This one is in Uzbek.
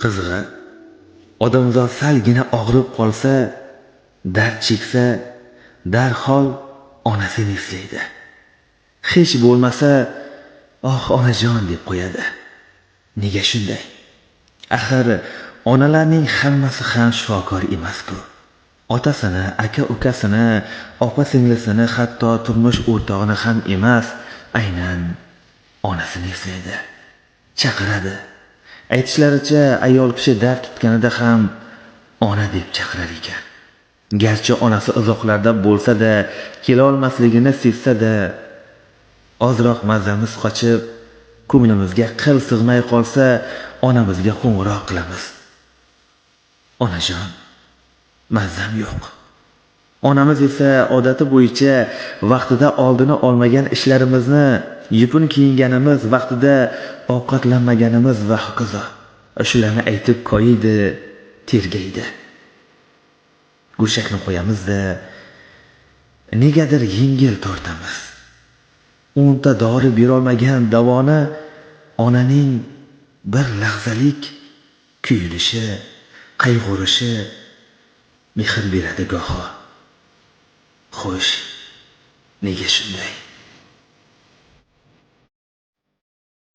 Qizig'i, odamzod salgina og'rib qolsa, dard cheksa, darhol onasini eslaydi. Hech bo'lmasa, "Oh, onajon" deb qo'yadi. Nega shunday? Axir onalarning hammasi ham shifokor emas-ku. Otasini, aka-ukasini, opa-singlisini, hatto turmush o'rtog'ini ham emas, aynan onasini eslaydi. Chaqiradi. Aytishlaricha, ayol kishi dard tutganida ham ona deb chaqirar ekan. Garchi onasi uzoqlarda bo'lsa-da, kela olmasligini sezsa-da, ozroq mazamiz qochib, ko'nglimizga qil sig'may qolsa, onamizga qo'ng'iroq qilamiz. Onajon, mazam yo'q. Onamiz esa odati bo'yicha vaqtida oldini olmagan ishlarimizni, yupun kiyinganimiz, vaqtida ovqatlanmaganimiz va hokazo shularni aytib koyiydi, tergaydi. Go'shakni qo'yamiz-da, negadir yengil tortamiz. 10 ta dori berolmagan davoni onaning bir lahzalik kuyilishi, qayg'urishi mehr beradi goho. Xo'sh, nega shunday?